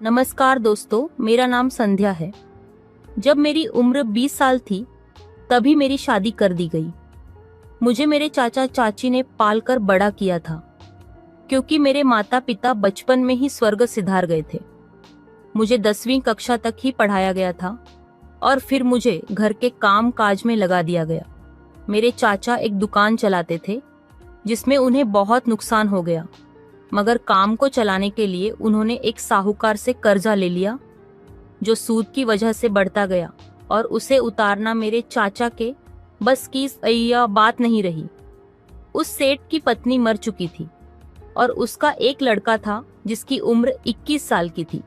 नमस्कार दोस्तों, मेरा नाम संध्या है। जब मेरी उम्र 20 साल थी तभी मेरी शादी कर दी गई। मुझे मेरे चाचा चाची ने पालकर बड़ा किया था, क्योंकि मेरे माता पिता बचपन में ही स्वर्ग सिधार गए थे। मुझे 10वीं कक्षा तक ही पढ़ाया गया था और फिर मुझे घर के काम काज में लगा दिया गया। मेरे चाचा एक दुकान चलाते थे जिसमें उन्हें बहुत नुकसान हो गया, मगर काम को चलाने के लिए उन्होंने एक साहूकार से कर्जा ले लिया जो सूद की वजह से बढ़ता गया और उसे उतारना मेरे चाचा के बस की बात नहीं रही। उस सेठ की पत्नी मर चुकी थी और उसका एक लड़का था जिसकी उम्र 21 साल की थी।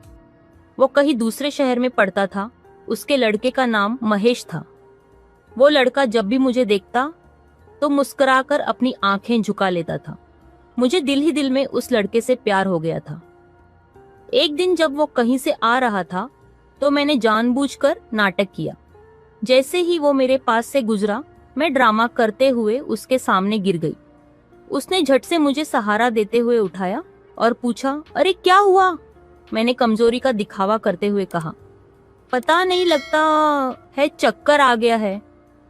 वो कहीं दूसरे शहर में पढ़ता था। उसके लड़के का नाम महेश था। वो लड़का जब भी मुझे देखता तो मुस्कुराकर अपनी आंखें झुका लेता था। मुझे दिल ही दिल में उस लड़के से प्यार हो गया था। एक दिन जब वो कहीं से आ रहा था तो मैंने जानबूझकर नाटक किया। जैसे ही वो मेरे पास से गुजरा, मैं ड्रामा करते हुए उसके सामने गिर गई। उसने झट से मुझे सहारा देते हुए उठाया और पूछा, अरे क्या हुआ? मैंने कमजोरी का दिखावा करते हुए कहा, पता नहीं, लगता है चक्कर आ गया है।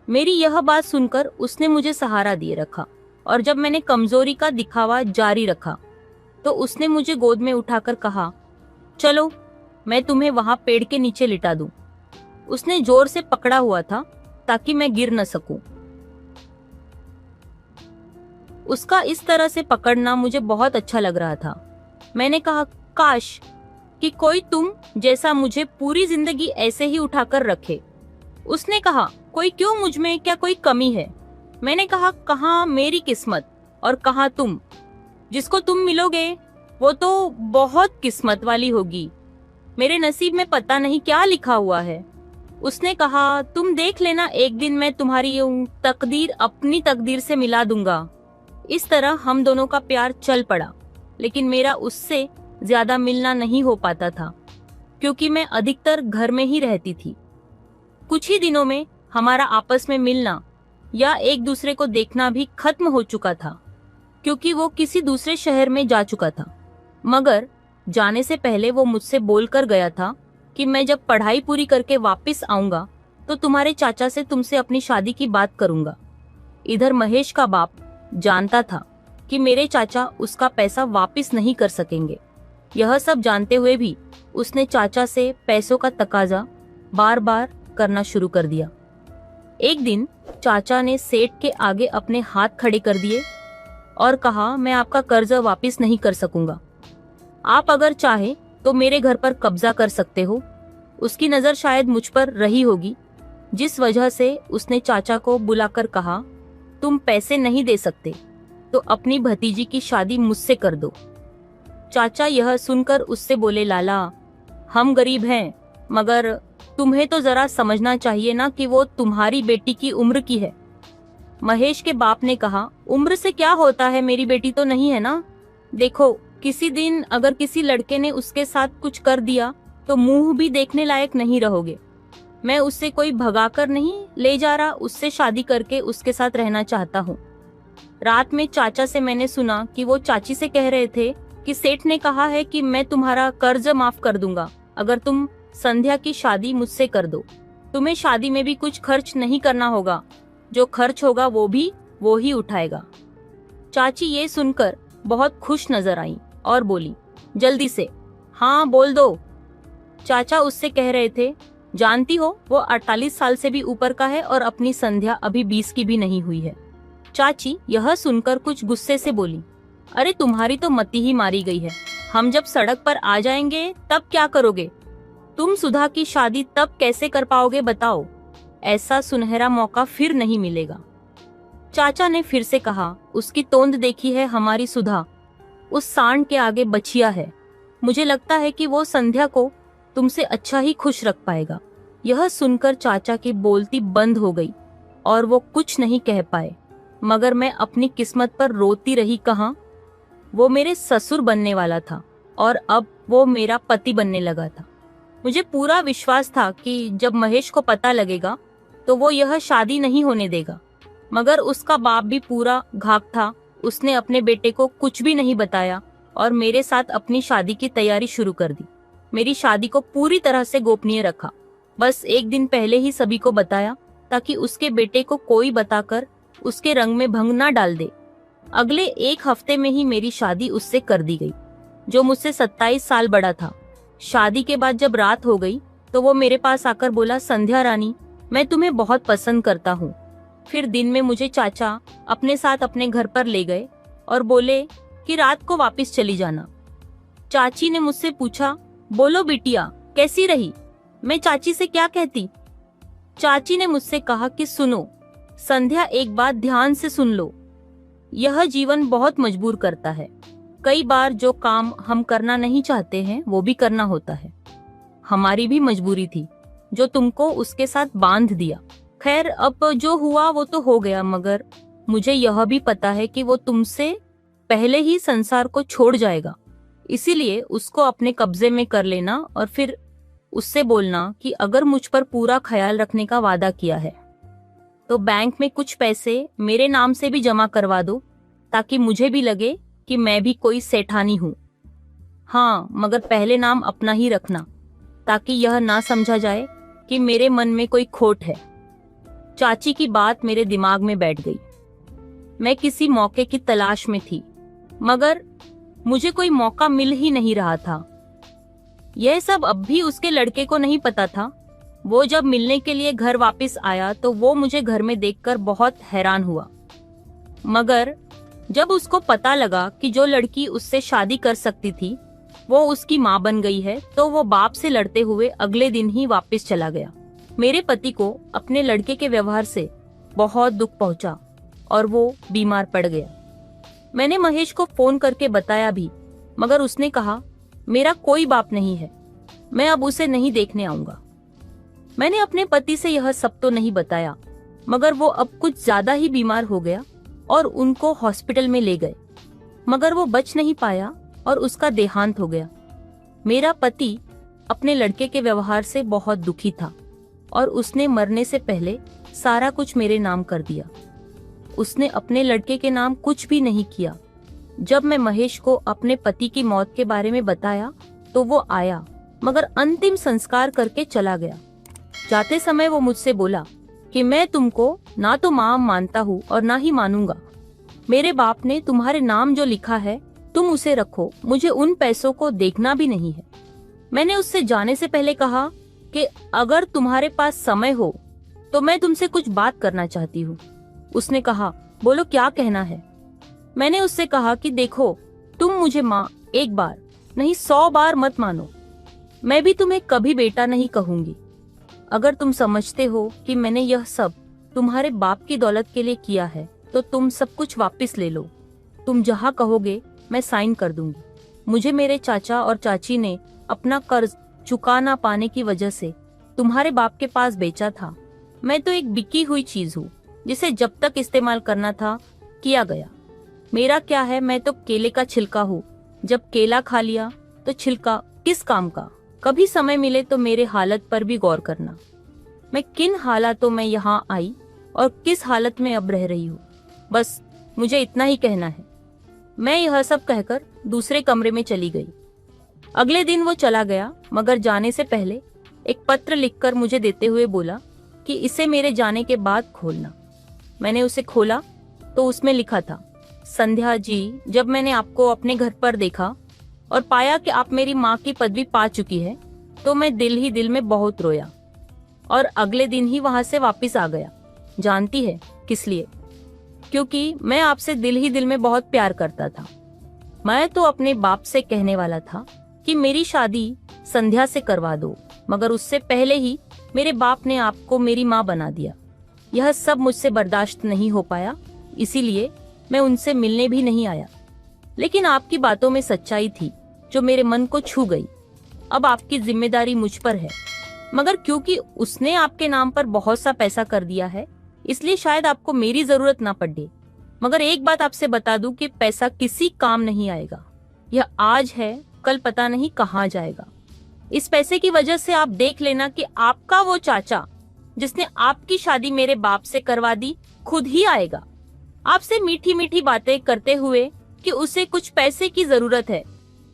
मेरी यह बात सुनकर उसने मुझे सहारा दिए रखा और जब मैंने कमजोरी का दिखावा जारी रखा तो उसने मुझे गोद में उठाकर कहा, चलो मैं तुम्हें वहां पेड़ के नीचे लिटा दूं। उसने जोर से पकड़ा हुआ था ताकि मैं गिर न सकूं। उसका इस तरह से पकड़ना मुझे बहुत अच्छा लग रहा था। मैंने कहा, काश कि कोई तुम जैसा मुझे पूरी जिंदगी ऐसे ही उठाकर रखे। उसने कहा, कोई क्यों? मुझ में क्या कोई कमी है? मैंने कहा, कहाँ मेरी किस्मत और कहाँ तुम। जिसको तुम मिलोगे वो तो बहुत किस्मत वाली होगी। मेरे नसीब में पता नहीं क्या लिखा हुआ है। उसने कहा, तुम देख लेना, एक दिन मैं तुम्हारी तकदीर अपनी तकदीर से मिला दूंगा। इस तरह हम दोनों का प्यार चल पड़ा, लेकिन मेरा उससे ज्यादा मिलना नहीं हो पाता था क्योंकि मैं अधिकतर घर में ही रहती थी। कुछ ही दिनों में हमारा आपस में मिलना या एक दूसरे को देखना भी खत्म हो चुका था क्योंकि वो किसी दूसरे शहर में जा चुका था। मगर जाने से पहले वो मुझसे बोलकर गया था कि मैं जब पढ़ाई पूरी करके वापस आऊंगा तो तुम्हारे चाचा से तुमसे अपनी शादी की बात करूंगा। इधर महेश का बाप जानता था कि मेरे चाचा उसका पैसा वापस नहीं कर सकेंगे। यह सब जानते हुए भी उसने चाचा से पैसों का तकाजा बार बार करना शुरू कर दिया। एक दिन चाचा ने सेठ के आगे अपने हाथ खड़े कर दिए और कहा, मैं आपका कर्ज वापस नहीं कर सकूंगा। आप अगर चाहे तो मेरे घर पर कब्जा कर सकते हो। उसकी नजर शायद मुझ पर रही होगी, जिस वजह से उसने चाचा को बुलाकर कहा, तुम पैसे नहीं दे सकते तो अपनी भतीजी की शादी मुझसे कर दो। चाचा यह सुनकर उससे बोले, लाला, हम गरीब हैं, मगर तुम्हें तो जरा समझना चाहिए ना कि वो तुम्हारी बेटी की उम्र की है। महेश के बाप ने कहा, उम्र से क्या होता है, मेरी बेटी तो नहीं है ना। देखो, किसी दिन अगर किसी लड़के ने उसके साथ कुछ कर दिया तो मुंह भी देखने लायक नहीं रहोगे। मैं उससे कोई भगाकर नहीं ले जा रहा, उससे शादी करके उसके साथ रहना चाहता हूँ। रात में चाचा से मैंने सुना कि वो चाची से कह रहे थे कि सेठ ने कहा है कि मैं तुम्हारा कर्ज माफ कर दूंगा अगर तुम संध्या की शादी मुझसे कर दो। तुम्हें शादी में भी कुछ खर्च नहीं करना होगा, जो खर्च होगा वो ही उठाएगा। चाची ये सुनकर बहुत खुश नजर आई और बोली, जल्दी से हाँ बोल दो। चाचा उससे कह रहे थे, जानती हो वो 48 साल से भी ऊपर का है और अपनी संध्या अभी 20 की भी नहीं हुई है। चाची यह सुनकर कुछ गुस्से से बोली, अरे तुम्हारी तो मती ही मारी गई है। हम जब सड़क पर आ जाएंगे तब क्या करोगे? तुम सुधा की शादी तब कैसे कर पाओगे बताओ? ऐसा सुनहरा मौका फिर नहीं मिलेगा। चाचा ने फिर से कहा, उसकी तोंद देखी है हमारी सुधा, उस सांड के आगे बछिया है। मुझे लगता है कि वो संध्या को तुमसे अच्छा ही खुश रख पाएगा। यह सुनकर चाचा की बोलती बंद हो गई और वो कुछ नहीं कह पाए, मगर मैं अपनी किस्मत पर रोती रही। कहाँ, वो मेरे ससुर बनने वाला था और अब वो मेरा पति बनने लगा था। मुझे पूरा विश्वास था कि जब महेश को पता लगेगा तो वो यह शादी नहीं होने देगा, मगर उसका बाप भी पूरा घाक था। उसने अपने बेटे को कुछ भी नहीं बताया और मेरे साथ अपनी शादी की तैयारी शुरू कर दी। मेरी शादी को पूरी तरह से गोपनीय रखा। बस एक दिन पहले ही सभी को बताया ताकि उसके बेटे को कोई बताकर उसके रंग में भंग ना डाल दे। अगले एक हफ्ते में ही मेरी शादी उससे कर दी गई, जो मुझसे 27 साल बड़ा था। शादी के बाद जब रात हो गई तो वो मेरे पास आकर बोला, संध्या रानी, मैं तुम्हें बहुत पसंद करता हूँ। फिर दिन में मुझे चाचा अपने साथ अपने घर पर ले गए और बोले कि रात को वापस चली जाना। चाची ने मुझसे पूछा, बोलो बिटिया कैसी रही? मैं चाची से क्या कहती? चाची ने मुझसे कहा कि सुनो संध्या, एक बात ध्यान से सुन लो। यह जीवन बहुत मजबूर करता है। कई बार जो काम हम करना नहीं चाहते हैं वो भी करना होता है। हमारी भी मजबूरी थी जो तुमको उसके साथ बांध दिया। खैर, अब जो हुआ वो तो हो गया, मगर मुझे यह भी पता है कि वो तुमसे पहले ही संसार को छोड़ जाएगा। इसीलिए उसको अपने कब्जे में कर लेना और फिर उससे बोलना कि अगर मुझ पर पूरा ख्याल रखने का वादा किया है तो बैंक में कुछ पैसे मेरे नाम से भी जमा करवा दो, ताकि मुझे भी लगे कि मैं भी कोई सेठानी हूँ। हाँ, मगर पहले नाम अपना ही रखना, ताकि यह ना समझा जाए कि मेरे मन में कोई खोट है। चाची की बात मेरे दिमाग में बैठ गई। मैं किसी मौके की तलाश में थी, मगर मुझे कोई मौका मिल ही नहीं रहा था। यह सब अब भी उसके लड़के को नहीं पता था। वो जब मिलने के लिए घर वापस आया तो वो मुझे घर में देखकर बहुत हैरान हुआ, मगर जब उसको पता लगा कि जो लड़की उससे शादी कर सकती थी वो उसकी माँ बन गई है, तो वो बाप से लड़ते हुए अगले दिन ही वापस चला गया। मेरे पति को अपने लड़के के व्यवहार से बहुत दुख पहुंचा और वो बीमार पड़ गया। मैंने महेश को फोन करके बताया भी, मगर उसने कहा, मेरा कोई बाप नहीं है, मैं अब उसे नहीं देखने आऊंगा। मैंने अपने पति से यह सब तो नहीं बताया, मगर वो अब कुछ ज्यादा ही बीमार हो गया और उनको हॉस्पिटल में ले गए, मगर वो बच नहीं पाया और उसका देहांत हो गया। मेरा पति अपने लड़के के व्यवहार से बहुत दुखी था और उसने मरने से पहले सारा कुछ मेरे नाम कर दिया। उसने अपने लड़के के नाम कुछ भी नहीं किया। जब मैं महेश को अपने पति की मौत के बारे में बताया तो वो आया, मगर अंतिम संस्कार करके चला गया। जाते समय वो मुझसे बोला कि मैं तुमको ना तो मां मानता हूँ और ना ही मानूंगा। मेरे बाप ने तुम्हारे नाम जो लिखा है तुम उसे रखो, मुझे उन पैसों को देखना भी नहीं है। मैंने उससे जाने से पहले कहा कि अगर तुम्हारे पास समय हो तो मैं तुमसे कुछ बात करना चाहती हूँ। उसने कहा, बोलो क्या कहना है। मैंने उससे कहा कि देखो, तुम मुझे माँ एक बार नहीं 100 बार मत मानो, मैं भी तुम्हें कभी बेटा नहीं कहूंगी। अगर तुम समझते हो कि मैंने यह सब तुम्हारे बाप की दौलत के लिए किया है तो तुम सब कुछ वापस ले लो। तुम जहाँ कहोगे मैं साइन कर दूंगी। मुझे मेरे चाचा और चाची ने अपना कर्ज चुका ना पाने की वजह से तुम्हारे बाप के पास बेचा था। मैं तो एक बिकी हुई चीज हूँ जिसे जब तक इस्तेमाल करना था किया गया। मेरा क्या है, मैं तो केले का छिलका हूँ। जब केला खा लिया तो छिलका किस काम का। कभी समय मिले तो मेरे हालत पर भी गौर करना। मैं किन हालातों में यहाँ आई और किस हालत में अब रह रही हूँ, बस मुझे इतना ही कहना है। मैं यह सब कहकर दूसरे कमरे में चली गई। अगले दिन वो चला गया, मगर जाने से पहले एक पत्र लिखकर मुझे देते हुए बोला कि इसे मेरे जाने के बाद खोलना। मैंने उसे खोला तो उसमें लिखा था, संध्या जी, जब मैंने आपको अपने घर पर देखा और पाया कि आप मेरी माँ की पदवी पा चुकी है तो मैं दिल ही दिल में बहुत रोया और अगले दिन ही वहां से वापस आ गया। जानती है किस लिए? क्योंकि मैं आपसे दिल ही दिल में बहुत प्यार करता था। मैं तो अपने बाप से कहने वाला था कि मेरी शादी संध्या से करवा दो, मगर उससे पहले ही मेरे बाप ने आपको मेरी माँ बना दिया। यह सब मुझसे बर्दाश्त नहीं हो पाया, इसीलिए मैं उनसे मिलने भी नहीं आया। लेकिन आपकी बातों में सच्चाई थी जो मेरे मन को छू गई। अब आपकी जिम्मेदारी मुझ पर है, मगर क्योंकि उसने आपके नाम पर बहुत सा पैसा कर दिया है इसलिए शायद आपको मेरी जरूरत ना पड़े। मगर एक बात आपसे बता दूं कि पैसा किसी काम नहीं आएगा। यह आज है, कल पता नहीं कहाँ जाएगा। इस पैसे की वजह से आप देख लेना कि आपका वो चाचा जिसने आपकी शादी मेरे बाप से करवा दी खुद ही आएगा आपसे मीठी मीठी बातें करते हुए कि उसे कुछ पैसे की जरूरत है।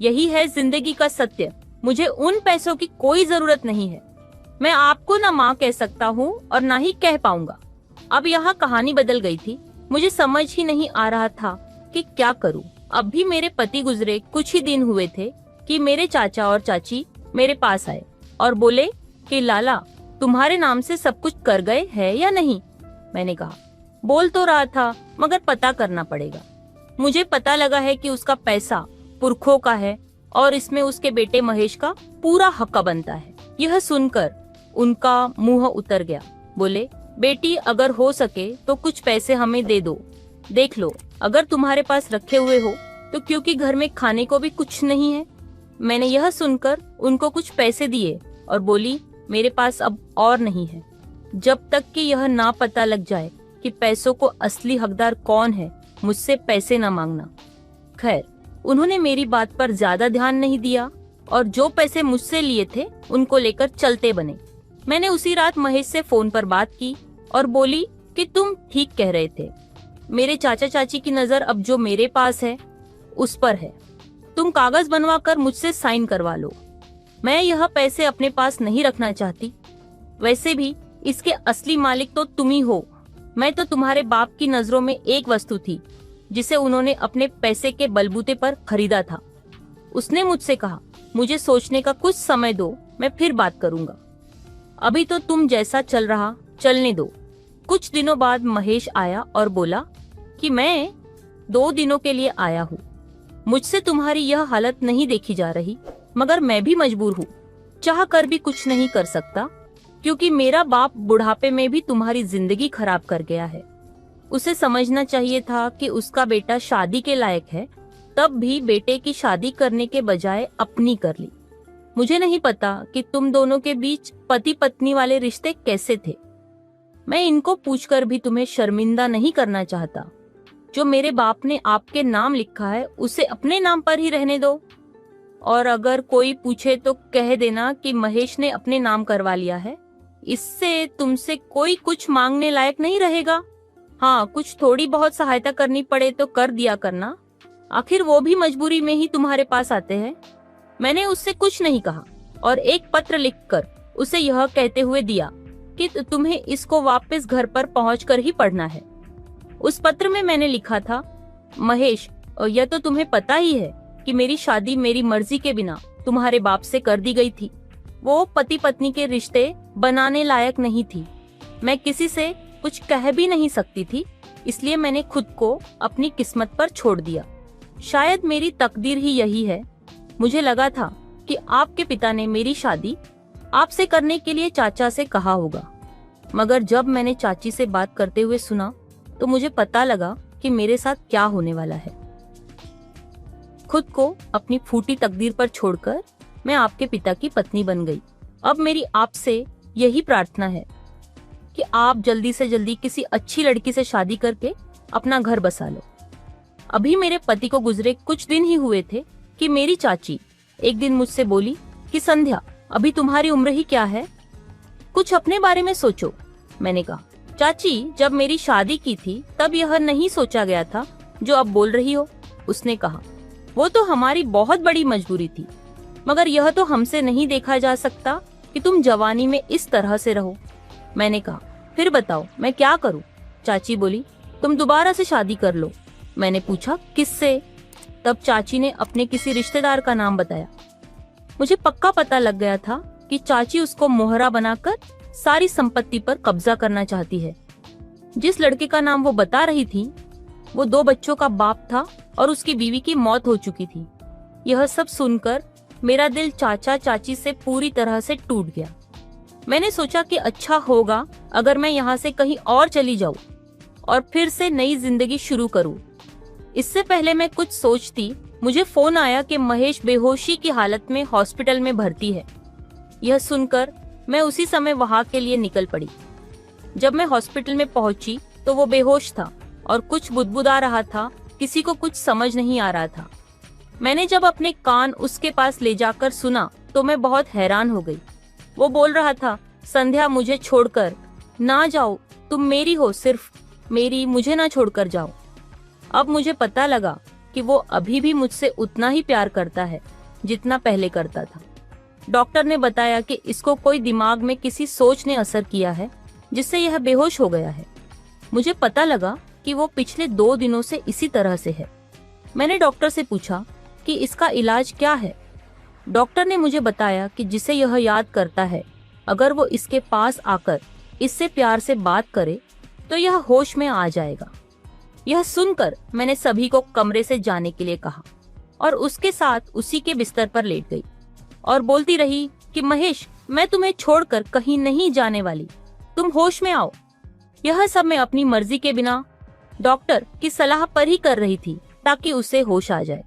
यही है जिंदगी का सत्य। मुझे उन पैसों की कोई जरूरत नहीं है। मैं आपको ना माँ कह सकता हूँ और ना ही कह पाऊंगा। अब यहाँ कहानी बदल गई थी। मुझे समझ ही नहीं आ रहा था कि क्या करूँ। अब भी मेरे पति गुजरे कुछ ही दिन हुए थे कि मेरे चाचा और चाची मेरे पास आए और बोले कि लाला, तुम्हारे नाम से सब कुछ कर गए है या नहीं। मैंने कहा, बोल तो रहा था मगर पता करना पड़ेगा। मुझे पता लगा है कि उसका पैसा पुरखों का है और इसमें उसके बेटे महेश का पूरा हक बनता है। यह सुनकर उनका मुंह उतर गया। बोले, बेटी, अगर हो सके तो कुछ पैसे हमें दे दो। देख लो, अगर तुम्हारे पास रखे हुए हो तो, क्योंकि घर में खाने को भी कुछ नहीं है। मैंने यह सुनकर उनको कुछ पैसे दिए और बोली, मेरे पास अब और नहीं है। जब तक कि यह ना पता लग जाए कि पैसों को असली हकदार कौन है, मुझसे पैसे ना मांगना। खैर, उन्होंने मेरी बात पर ज्यादा ध्यान नहीं दिया और जो पैसे मुझसे लिए थे उनको लेकर चलते बने। मैंने उसी रात महेश से फोन पर बात की और बोली कि तुम ठीक कह रहे थे। मेरे चाचा चाची की नजर अब जो मेरे पास है उस पर है। तुम कागज बनवा कर मुझसे साइन करवा लो। मैं यह पैसे अपने पास नहीं रखना चाहती। वैसे भी इसके असली मालिक तो तुम ही हो। मैं तो तुम्हारे बाप की नजरों में एक वस्तु थी जिसे उन्होंने अपने पैसे के बलबूते पर खरीदा था। उसने मुझसे कहा, मुझे सोचने का कुछ समय दो, मैं फिर बात करूंगा। अभी तो तुम जैसा चल रहा चलने दो। कुछ दिनों बाद महेश आया और बोला कि मैं 2 दिनों के लिए आया हूँ। मुझसे तुम्हारी यह हालत नहीं देखी जा रही, मगर मैं भी मजबूर हूँ। चाह कर भी कुछ नहीं कर सकता, क्योंकि मेरा बाप बुढ़ापे में भी तुम्हारी जिंदगी खराब कर गया है। उसे समझना चाहिए था कि उसका बेटा शादी के लायक है, तब भी बेटे की शादी करने के बजाय अपनी कर ली। मुझे नहीं पता कि तुम दोनों के बीच पति पत्नी वाले रिश्ते कैसे थे। मैं इनको पूछकर भी तुम्हें शर्मिंदा नहीं करना चाहता। जो मेरे बाप ने आपके नाम लिखा है उसे अपने नाम पर ही रहने दो। और अगर कोई पूछे तो कह देना कि महेश ने अपने नाम करवा लिया है। इससे तुमसे कोई कुछ मांगने लायक नहीं रहेगा। हाँ, कुछ थोड़ी बहुत सहायता करनी पड़े तो कर दिया करना। आखिर वो भी मजबूरी में ही तुम्हारे पास आते हैं। मैंने उससे कुछ नहीं कहा और एक पत्र लिखकर उसे यह कहते हुए दिया कि तुम्हें इसको वापस घर पर पहुंचकर ही पढ़ना है। उस पत्र में मैंने लिखा था, महेश, और यह तो तुम्हें पता ही है कि मेरी शादी मेरी मर्जी के बिना तुम्हारे बाप से कर दी गई थी। वो पति पत्नी के रिश्ते बनाने लायक नहीं थी। मैं किसी से कुछ कह भी नहीं सकती थी, इसलिए मैंने खुद को अपनी किस्मत पर छोड़ दिया। शायद मेरी तकदीर ही यही है। मुझे लगा था कि आपके पिता ने मेरी शादी आपसे करने के लिए चाचा से कहा होगा, मगर जब मैंने चाची से बात करते हुए सुना तो मुझे पता लगा कि मेरे साथ क्या होने वाला है। खुद को अपनी फूटी तकदीर पर छोड़कर मैं आपके पिता की पत्नी बन गई। अब मेरी आपसे यही प्रार्थना है कि आप जल्दी से जल्दी किसी अच्छी लड़की से शादी करके अपना घर बसा लो। अभी मेरे पति को गुजरे कुछ दिन ही हुए थे कि मेरी चाची एक दिन मुझसे बोली कि संध्या, अभी तुम्हारी उम्र ही क्या है, कुछ अपने बारे में सोचो। मैंने कहा, चाची, जब मेरी शादी की थी तब यह नहीं सोचा गया था जो अब बोल रही हो। उसने कहा, वो तो हमारी बहुत बड़ी मजबूरी थी, मगर यह तो हमसे नहीं देखा जा सकता कि तुम जवानी में इस तरह से रहो। मैंने कहा, फिर बताओ मैं क्या करूं? चाची बोली, तुम दोबारा से शादी कर लो। मैंने पूछा, किससे? तब चाची ने अपने किसी रिश्तेदार का नाम बताया। मुझे पक्का पता लग गया था कि चाची उसको मोहरा बनाकर सारी संपत्ति पर कब्जा करना चाहती है। जिस लड़के का नाम वो बता रही थी वो 2 बच्चों का बाप था और उसकी बीवी की मौत हो चुकी थी। यह सब सुनकर मेरा दिल चाचा चाची से पूरी तरह से टूट गया। मैंने सोचा कि अच्छा होगा अगर मैं यहाँ से कहीं और चली जाऊं और फिर से नई जिंदगी शुरू करूं। इससे पहले मैं कुछ सोचती, मुझे फोन आया कि महेश बेहोशी की हालत में हॉस्पिटल में भर्ती है। यह सुनकर मैं उसी समय वहां के लिए निकल पड़ी। जब मैं हॉस्पिटल में पहुंची तो वो बेहोश था और कुछ बुदबुदा रहा था। किसी को कुछ समझ नहीं आ रहा था। मैंने जब अपने कान उसके पास ले जाकर सुना तो मैं बहुत हैरान हो गई। वो बोल रहा था, संध्या, मुझे छोड़कर ना जाओ, तुम मेरी हो, सिर्फ मेरी, मुझे ना छोड़कर जाओ। अब मुझे पता लगा कि वो अभी भी मुझसे उतना ही प्यार करता है जितना पहले करता था। डॉक्टर ने बताया कि इसको कोई दिमाग में किसी सोच ने असर किया है जिससे यह बेहोश हो गया है। मुझे पता लगा कि वो पिछले 2 दिनों से इसी तरह से है। मैंने डॉक्टर से पूछा कि इसका इलाज क्या है। डॉक्टर ने मुझे बताया कि जिसे यह याद करता है, अगर वो इसके पास आकर इससे प्यार से बात करे तो यह होश में आ जाएगा। यह सुनकर मैंने सभी को कमरे से जाने के लिए कहा और उसके साथ उसी के बिस्तर पर लेट गई और बोलती रही कि महेश, मैं तुम्हें छोड़कर कहीं नहीं जाने वाली, तुम होश में आओ। यह सब मैं अपनी मर्जी के बिना डॉक्टर की सलाह पर ही कर रही थी ताकि उसे होश आ जाए।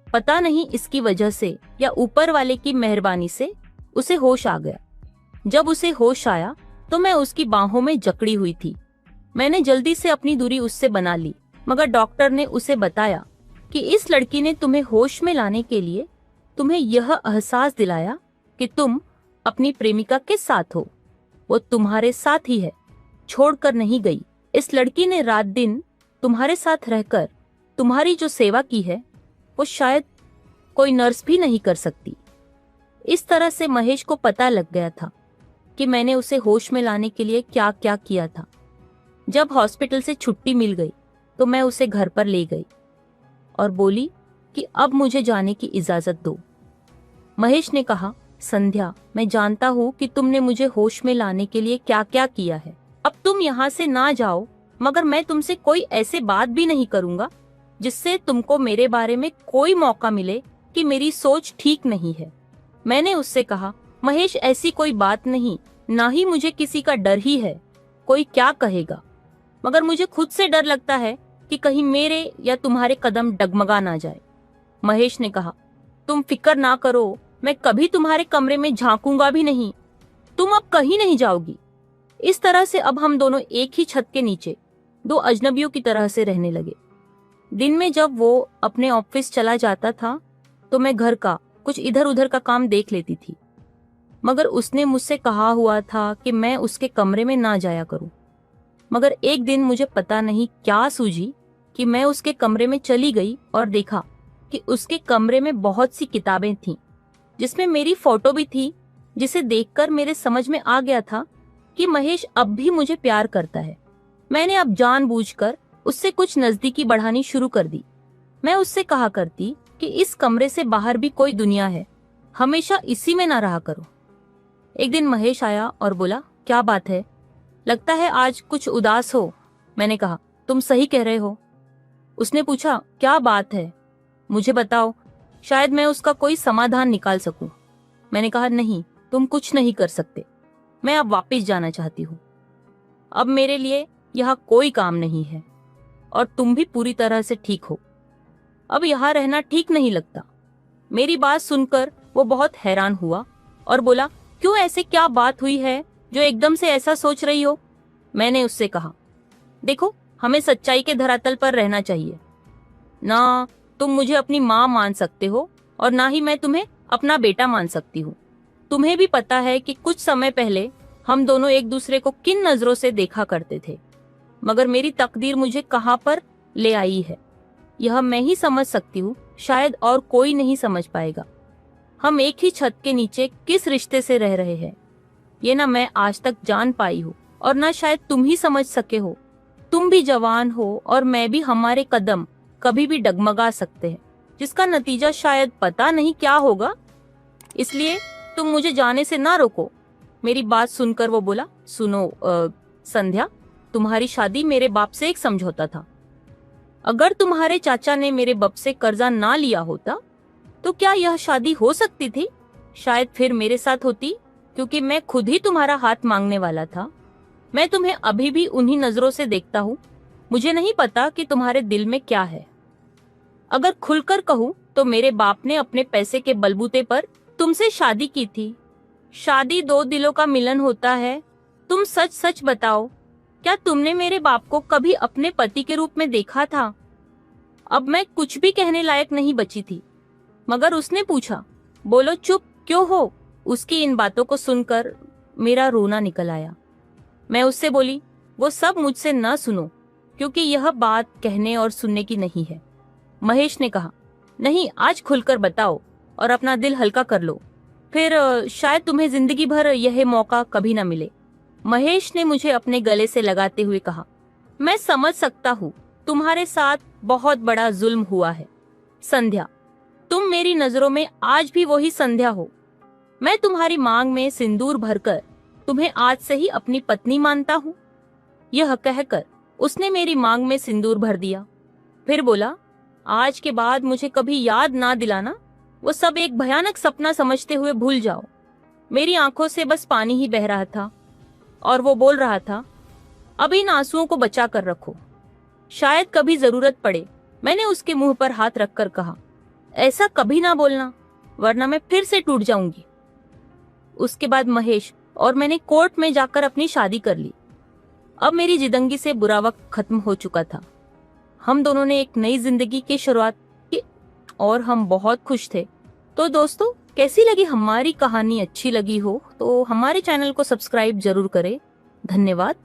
पता नहीं इसकी वजह से या ऊपर वाले की मेहरबानी से उसे होश आ गया। जब उसे होश आया तो मैं उसकी बाहों में जकड़ी हुई थी। मैंने जल्दी से अपनी दूरी उससे बना ली, मगर डॉक्टर ने उसे बताया कि इस लड़की ने तुम्हें होश में लाने के लिए तुम्हें यह एहसास दिलाया कि तुम अपनी प्रेमिका के साथ हो। वो तुम्हारे साथ ही है, छोड़कर नहीं गई। इस लड़की ने रात दिन तुम्हारे साथ रहकर तुम्हारी जो सेवा की है वो शायद कोई नर्स भी नहीं कर सकती। इस तरह से महेश को पता लग गया था कि मैंने उसे होश में लाने के लिए क्या क्या किया था। जब हॉस्पिटल से छुट्टी मिल गई तो मैं उसे घर पर ले गई और बोली कि अब मुझे जाने की इजाजत दो। महेश ने कहा, संध्या, मैं जानता हूँ कि तुमने मुझे होश में लाने के लिए क्या क्या किया है। अब तुम यहाँ से ना जाओ, मगर मैं तुमसे कोई ऐसे बात भी नहीं करूँगा जिससे तुमको मेरे बारे में कोई मौका मिले कि मेरी सोच ठीक नहीं है। मैंने उससे कहा, महेश, ऐसी कोई बात नहीं, ना ही मुझे किसी का डर ही है, कोई क्या कहेगा, मगर मुझे खुद से डर लगता है कि कहीं मेरे या तुम्हारे कदम डगमगा ना जाए। महेश ने कहा, तुम फिक्र ना करो, मैं कभी तुम्हारे कमरे में झांकूंगा भी नहीं, तुम अब कहीं नहीं जाओगी। इस तरह से अब हम दोनों एक ही छत के नीचे 2 अजनबियों की तरह से रहने लगे। दिन में जब वो अपने ऑफिस चला जाता था तो मैं घर का कुछ इधर उधर का काम देख लेती थी, मगर उसने मुझसे कहा हुआ था कि मैं उसके कमरे में ना जाया करूं। मगर एक दिन मुझे पता नहीं क्या सूझी कि मैं उसके कमरे में चली गई और देखा कि उसके कमरे में बहुत सी किताबें थीं, जिसमें मेरी फोटो भी थी, जिसे देखकर मेरे समझ में आ गया था कि महेश अब भी मुझे प्यार करता है। मैंने अब जानबूझकर उससे कुछ नजदीकी बढ़ानी शुरू कर दी। मैं उससे कहा करती कि इस कमरे से बाहर भी कोई दुनिया है, हमेशा इसी में ना रहा करो। एक दिन महेश आया और बोला, क्या बात है, लगता है आज कुछ उदास हो। मैंने कहा, तुम सही कह रहे हो। उसने पूछा, क्या बात है, मुझे बताओ, शायद मैं उसका कोई समाधान निकाल सकूं। मैंने कहा, नहीं, तुम कुछ नहीं कर सकते, मैं अब वापस जाना चाहती हूँ। अब मेरे लिए यहाँ कोई काम नहीं है और तुम भी पूरी तरह से ठीक हो। अब यहाँ रहना ठीक नहीं लगता। मेरी बात सुनकर वो बहुत हैरान हुआ और बोला, क्यों, ऐसे क्या बात हुई है जो एकदम से ऐसा सोच रही हो। मैंने उससे कहा, देखो, हमें सच्चाई के धरातल पर रहना चाहिए। ना तुम मुझे अपनी माँ मान सकते हो और ना ही मैं तुम्हें अपना बेटा मान सकती हूँ। तुम्हें भी पता है कि कुछ समय पहले हम दोनों एक दूसरे को किन नजरों से देखा करते थे, मगर मेरी तकदीर मुझे कहाँ पर ले आई है यह मैं ही समझ सकती हूँ, शायद और कोई नहीं समझ पाएगा। हम एक ही छत के नीचे किस रिश्ते से रह रहे हैं, ये ना मैं आज तक जान पाई हूँ और ना शायद तुम ही समझ सके हो। तुम भी जवान हो और मैं भी, हमारे कदम कभी भी डगमगा सकते हैं, जिसका नतीजा शायद पता नहीं क्या होगा। इसलिए तुम मुझे जाने से ना रोको। मेरी बात सुनकर वो बोला, सुनो संध्या, तुम्हारी शादी मेरे बाप से एक समझौता था। अगर तुम्हारे चाचा ने मेरे बाप से कर्जा ना लिया होता तो क्या यह शादी हो सकती थी? शायद फिर मेरे साथ होती, क्योंकि मैं खुद ही तुम्हारा हाथ मांगने वाला था। मैं तुम्हें अभी भी उन्हीं नजरों से देखता हूँ। मुझे नहीं पता कि तुम्हारे दिल में क्या है। अगर खुलकर कहूँ तो मेरे बाप ने अपने पैसे के बलबूते पर तुमसे शादी की थी। शादी 2 दिलों का मिलन होता है। तुम सच सच बताओ, क्या तुमने मेरे बाप को कभी अपने पति के रूप में देखा था? अब मैं कुछ भी कहने लायक नहीं बची थी, मगर उसने पूछा, बोलो, चुप क्यों हो? उसकी इन बातों को सुनकर मेरा रोना निकल आया। मैं उससे बोली, वो सब मुझसे न सुनो, क्योंकि यह बात कहने और सुनने की नहीं है। महेश ने कहा, नहीं, आज खुलकर बताओ और अपना दिल हल्का कर लो, फिर शायद तुम्हें जिंदगी भर यह मौका कभी न मिले। महेश ने मुझे अपने गले से लगाते हुए कहा, मैं समझ सकता हूँ, तुम्हारे साथ बहुत बड़ा जुल्म हुआ है। संध्या, तुम मेरी नजरों में आज भी वही संध्या हो। मैं तुम्हारी मांग में सिंदूर भरकर तुम्हें आज से ही अपनी पत्नी मानता हूँ। यह कहकर उसने मेरी मांग में सिंदूर भर दिया। फिर बोला, आज के बाद मुझे कभी याद ना दिलाना, वो सब एक भयानक सपना समझते हुए भूल जाओ। मेरी आंखों से बस पानी ही बह रहा था और वो बोल रहा था, अब इन आंसुओं को बचा कर रखो, शायद कभी जरूरत पड़े। मैंने उसके मुंह पर हाथ रखकर कहा, ऐसा कभी ना बोलना, वरना मैं फिर से टूट जाऊंगी। उसके बाद महेश और मैंने कोर्ट में जाकर अपनी शादी कर ली। अब मेरी जिंदगी से बुरा वक्त खत्म हो चुका था। हम दोनों ने एक नई जिंदगी की शुरुआत की और हम बहुत खुश थे। तो दोस्तों, कैसी लगी हमारी कहानी? अच्छी लगी हो तो हमारे चैनल को सब्सक्राइब जरूर करें। धन्यवाद।